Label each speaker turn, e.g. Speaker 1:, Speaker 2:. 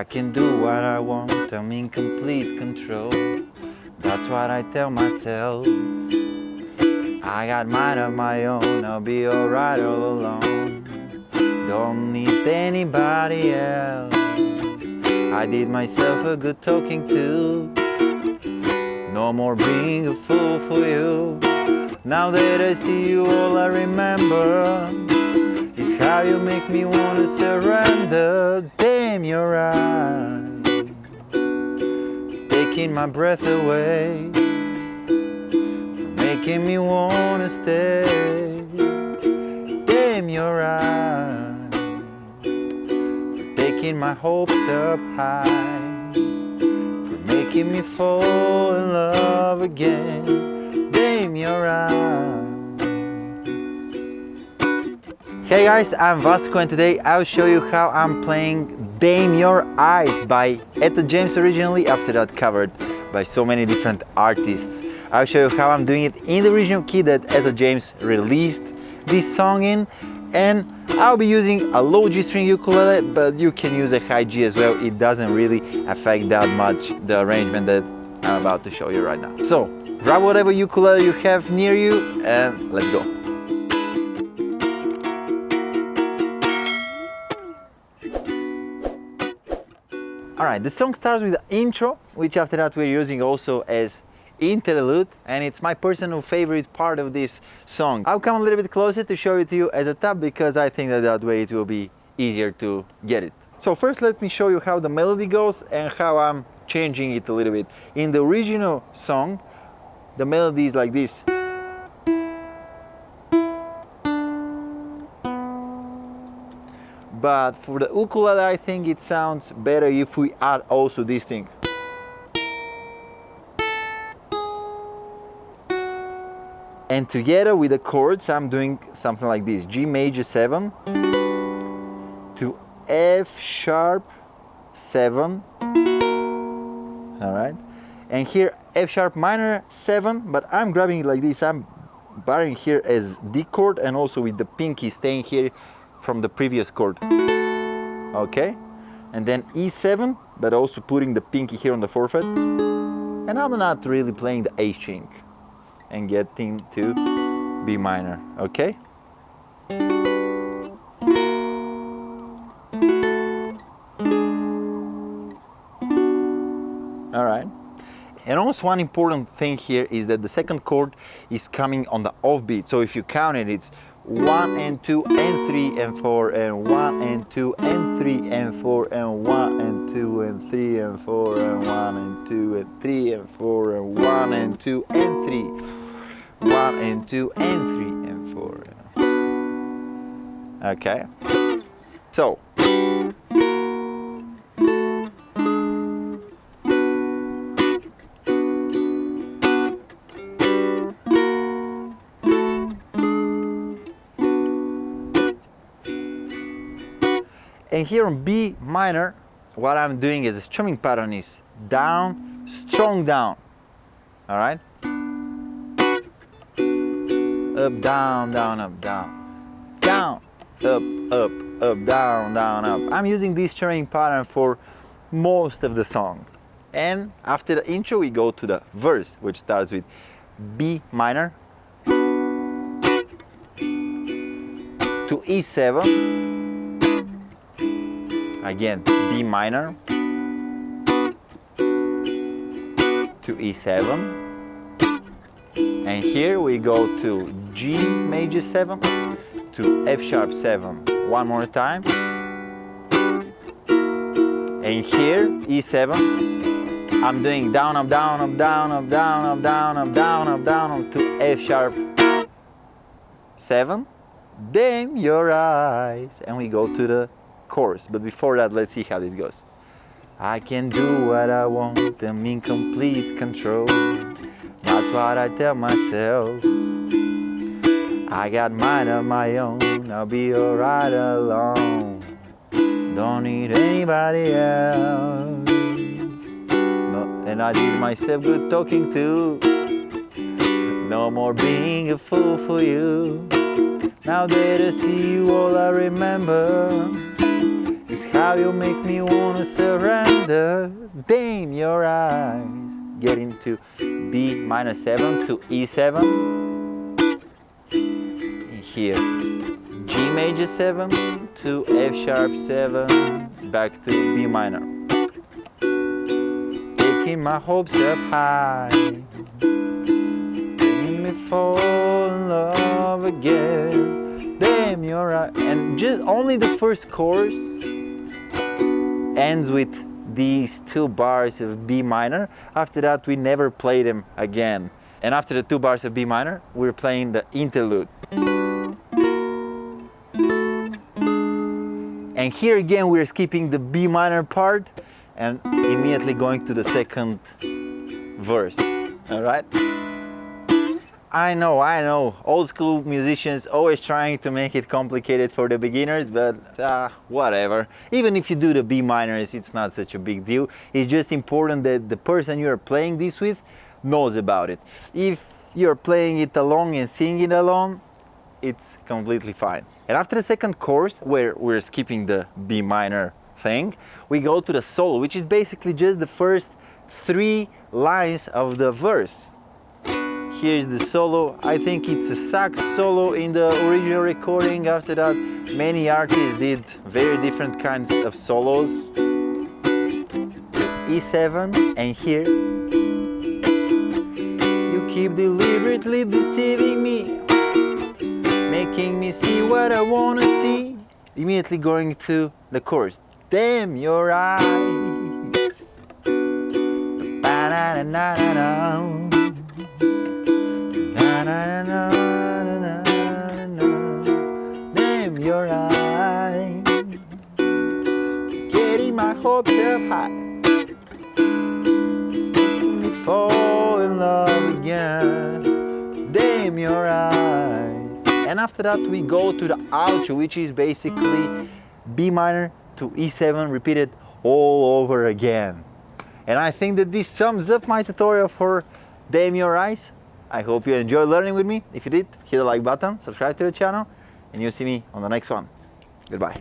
Speaker 1: I can do what I want, I'm in complete control. That's what I tell myself. I got mine of my own, I'll be alright all alone. Don't need anybody else. I did myself a good talking to. No more being a fool for you. Now that I see you, all I remember is how you make me want to surrender. Damn, you're right, taking my breath away, making me want to stay. Damn, you're right, taking my hopes up high, for making me fall in love again. Damn, you're right. Hey guys, I'm Vasco and today I'll show you how I'm playing Damn Your Eyes by Etta James originally, after that covered by so many different artists. I'll show you how I'm doing it in the original key that Etta James released this song in, and I'll be using a low G string ukulele, but you can use a high G as well. It doesn't really affect that much the arrangement that I'm about to show you right now. So grab whatever ukulele you have near you and let's go. Alright, the song starts with the intro, which after that we're using also as interlude, and it's my personal favorite part of this song. I'll come a little bit closer to show it to you as a tab because I think that way it will be easier to get it. So first let me show you how the melody goes and how I'm changing it a little bit. In the original song, the melody is like this. But for the ukulele, I think it sounds better if we add also this thing. And together with the chords, I'm doing something like this. G major 7 to F sharp 7. Alright. And here F sharp minor 7, but I'm grabbing it like this. I'm barring here as D chord and also with the pinky staying here from the previous chord. Okay, and then E7, but also putting the pinky here on the 4th fret, and I'm not really playing the A string and getting to B minor. Okay, all right. And also one important thing here is that the second chord is coming on the offbeat. So if you count it, it's 1 and 2 and 3 and 4 and 1 and 2 and 3 and 4 and 1 and 2 and 3 and 4 and 1 and 2 and 3 and 4 and 1 and 2 and 3, 1 and 2 and 3 and 4. Okay, so and here on B minor, what I'm doing is the strumming pattern is down, strong down. All right? Up, down, down, up, down. Down, up, up, up, down, down, up. I'm using this strumming pattern for most of the song. And after the intro, we go to the verse, which starts with B minor to E7. Again, B minor to E7, and here we go to G major 7 to F sharp 7 one more time, and here E7, I'm doing down, up, down, up, down, up, down, up, down, up, down, up, down, up to F sharp 7, Damn Your Eyes, and we go to the chorus. But before that, let's see how this goes. I can do what I want, I'm in complete control. That's what I tell myself. I got mine of my own, I'll be alright alone. Don't need anybody else. No, and I did myself good talking to. No more being a fool for you. Now that I see you, all I remember is How you make me wanna surrender. Damn your eyes. Get into B minor 7 to E7. Here, G major 7 to F sharp 7, back to B minor. Taking my hopes up high, making me fall in love again. Damn, you're right. And just only the first chorus ends with these 2 bars of B minor. After that, we never play them again. And after the 2 bars of B minor, we're playing the interlude. And here again, we're skipping the B minor part and immediately going to the second verse. All right? I know, old school musicians always trying to make it complicated for the beginners, but whatever. Even if you do the B minors, it's not such a big deal. It's just important that the person you're playing this with knows about it. If you're playing it along and singing along, it's completely fine. And after the second chorus, where we're skipping the B minor thing, we go to the solo, which is basically just the first 3 lines of the verse. Here's the solo. I think it's a sax solo in the original recording. After that, many artists did very different kinds of solos. E7, and here you keep deliberately deceiving me, making me see what I wanna see. Immediately going to the chorus. Damn your eyes. Ba-na-na-na-na-na. Damn your eyes. Getting my hopes up high. Make me fall in love again. Damn your eyes. And after that we go to the outro, which is basically B minor to E7 repeated all over again. And I think that this sums up my tutorial for Damn Your Eyes. I hope you enjoyed learning with me. If you did, hit the like button, subscribe to the channel, and you'll see me on the next one. Goodbye.